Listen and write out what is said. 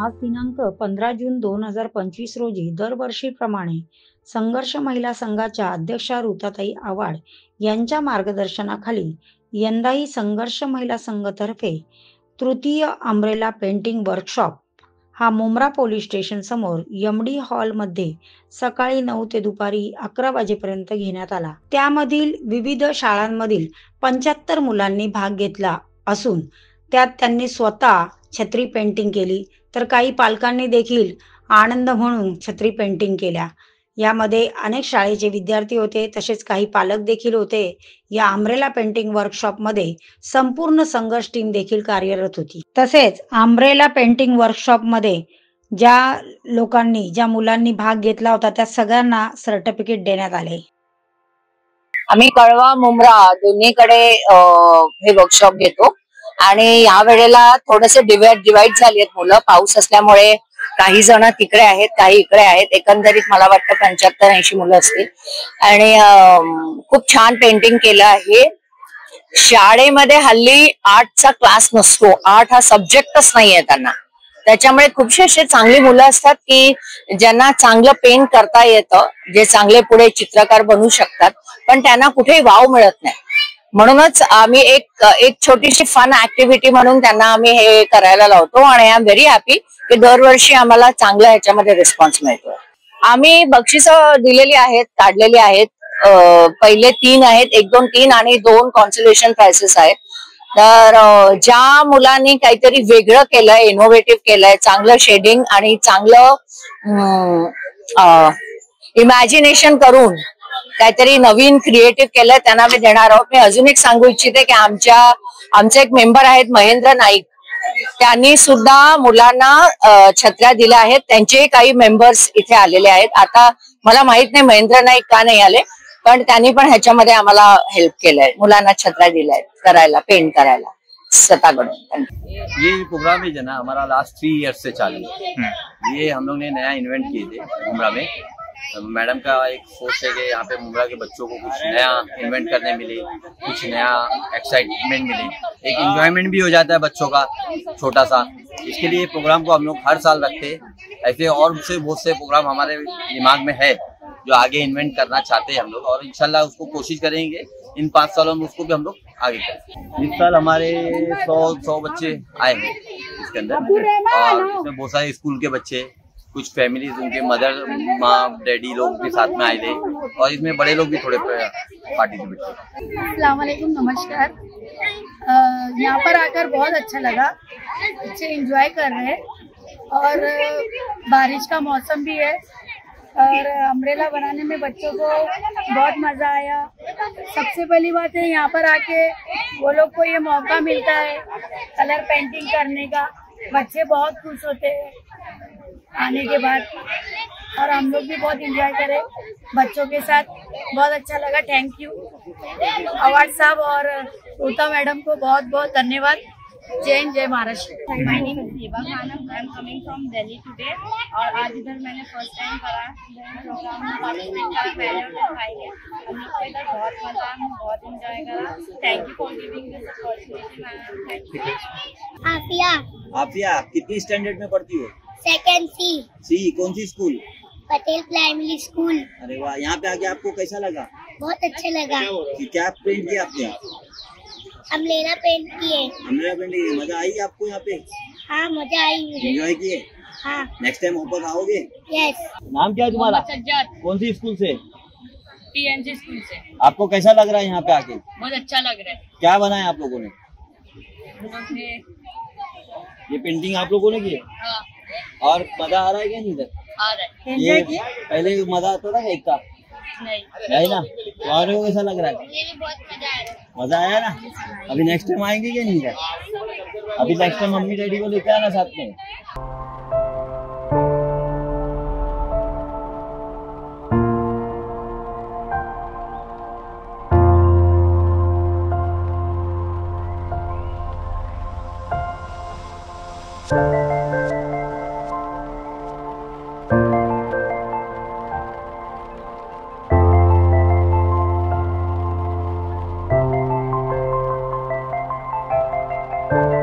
आज दिनांक 15 जून 2025 रोजी दरवर्षीप्रमाणे संघर्ष महिला संघाच्या अध्यक्षा ऋताताई आव्हाड यांच्या मार्गदर्शनाखाली यंदाही संघर्ष महिला संघातर्फे तृतीय अम्ब्रेला पेंटिंग वर्कशॉप हा मुंब्रा पोलीस स्टेशन समोर एमडी हॉलमध्ये सकाळी 9 ते दुपारी 11 वाजेपर्यंत घेण्यात आला। त्यामधील विविध शाळांमधील 75 मुलांनी भाग घेतला असून त्यात त्यांनी स्वतः छत्री पेंटिंग केली, तर काही पालकांनी देखील आनंद म्हणून छत्री पेंटिंग केल्या। यामध्ये अनेक शाळेचे विद्यार्थी होते, तसेच काही पालक देखील होते। या अम्ब्रेला पेंटिंग वर्कशॉपमध्ये संपूर्ण संघर्ष टीम देखील कार्यरत होती। तसेच अम्ब्रेला पेंटिंग वर्कशॉपमध्ये ज्या मुलांनी भाग घेतला होता त्या सगळ्यांना सर्टिफिकेट देण्यात आले। आम्ही कळवा मुंब्रा दोन्हीकडे हे वर्कशॉप घेतो आणि या वेळेला थोडेसे डिवाइड झाली आहेत मुलं, पाऊस असल्यामुळे काही जण तिकडे आहेत, काही इकडे आहेत। एकंदरीत मला वाटतं 75-80 मुलं असतील आणि खूप छान पेंटिंग केलं आहे। शाळेमध्ये हल्ली आर्टचा क्लास नसतो, आर्ट हा सब्जेक्टच नाहीये त्यांना, त्याच्यामुळे खूपशे असे चांगली मुलं असतात की ज्यांना चांगलं पेंट करता येतं, जे चांगले पुढे चित्रकार बनू शकतात, पण त्यांना कुठेही वाव मिळत नाही। म्हणूनच आम्ही एक छोटीशी फन ऍक्टिव्हिटी म्हणून त्यांना आम्ही हे करायला लावतो आणि आय एम व्हेरी हॅपी की दरवर्षी आम्हाला चांगला ह्याच्यामध्ये रिस्पॉन्स मिळतो। आम्ही बक्षिसं दिलेली आहेत, काढलेली आहेत। पहिले 3 आहेत, 1, 2, 3 आणि 2 कॉन्सोलेशन प्राइसेस आहेत। तर ज्या मुलांनी काहीतरी वेगळं केलंय, इनोव्हेटिव्ह केलंय, चांगलं शेडिंग आणि चांगलं इमॅजिनेशन करून काहीतरी नवीन क्रिएटिव्ह केलंय त्यांना मी देणार आहोत। मी अजून एक सांगू इच्छिते की आमचे एक मेंबर आहेत महेंद्र नाईक, त्यांनी सुद्धा मुलांना छत्र्या दिल्या आहेत। त्यांचे काही मेंबर्स इथे आलेले आहेत। आता मला माहित नाही महेंद्र नाईक का नाही आले, पण त्यांनी पण ह्याच्यामध्ये आम्हाला हेल्प केलंय, मुलांना छत्र्या दिल्या आहेत करायला, पेंट करायला स्वतःकडून। ये प्रोग्राम है ना हमारा लास्ट 3 ईयर्स से चालू है। ये हम लोग ने नया इन्वेंट किए थे मुंब्रा में। मैडम का एक सोच है कि यहाँ पे मुंब्रा के बच्चों को कुछ नया इन्वेंट करने मिले, कुछ नया एक्साइटमेंट मिले, एक एंजॉयमेंट भी हो जाता है बच्चों का छोटा सा। इसके लिए प्रोग्राम को हम लोग हर साल रखते हैं। ऐसे और से बहुत से प्रोग्राम हमारे दिमाग में है जो आगे इन्वेंट करना चाहते हैं हम लोग, और इंशाल्लाह उसको कोशिश करेंगे इन 5 सालों में उसको भी हम लोग आगे करें। इस साल हमारे 100 बच्चे आए हैं इसके अंदर, और इसमें बहुत सारे स्कूल के बच्चे, कुछ फैमिलीज उनके मदर, माँ, डैडी लोग भी साथ में आए थे, और इसमें बड़े लोग भी थोड़े पार्टिसिपेट किए। अस्सलाम वालेकुम, नमस्कार। यहाँ पर आकर बहुत अच्छा लगा, बच्चे एंजॉय कर रहे हैं और बारिश का मौसम भी है और अम्ब्रेला बनाने में बच्चों को बहुत मजा आया। सबसे पहली बात है यहाँ पर आके वो लोग को ये मौका मिलता है कलर पेंटिंग करने का, बच्चे बहुत खुश होते हैं आने के बाद, और हम लोग भी बहुत एंजॉय करे बच्चों के साथ, बहुत अच्छा लगा। थैंक यू आव्हाड साहब और ऋता मैडम को बहुत बहुत धन्यवाद। जय हिंद, जय Maharashtra. My name is Hiba Khanam, I am coming from Delhi today, और आज इधर मैंने फर्स्ट टाइम करा प्रोग्राम में पार्टिसिपेट करा, मैंने दिखाई है। हम लोग को इधर बहुत मजा आया, बहुत एंजॉय करा। Thank you for giving this opportunity ma'am, thank you. Afiya कितनी स्टैंडर्ड में पढ़ती हो? Second C. कौन सी स्कूल? Patel primary school. अरे वाह, यहाँ पे आके आपको कैसा लगा? बहुत अच्छा लगा। क्या पेंट किया आपने? अम्ब्रेला पेंट किए। अम्ब्रेला पेंट किए, मजा आई आपको यहाँ पे? हाँ, मजा आई मुझे। एंजॉय किए? हाँ। नेक्स्ट टाइम वापस आओगे? यस। नाम क्या है तुम्हारा? सज्जाद, कौन सी स्कूल से? पीएनजी स्कूल से। आपको कैसा लग रहा है यहाँ पे आके? बहुत अच्छा लग रहा है। क्या बनाया आप लोगों ने? उन्होंने ये पेंटिंग आप लोगों ने की है? हाँ, और मजा आ रहा है क्या नहीं इधर? आ रहा है। ये पहले मजा आता था एक का नहीं ना? तुम्हारे को कैसा लग रहा है? ये भी बहुत मजा आया। मजा आया ना? अभी नेक्स्ट टाइम आएंगे क्या नहीं इधर? अभी नेक्स्ट टाइम मम्मी डैडी को लेकर आना साथ में। you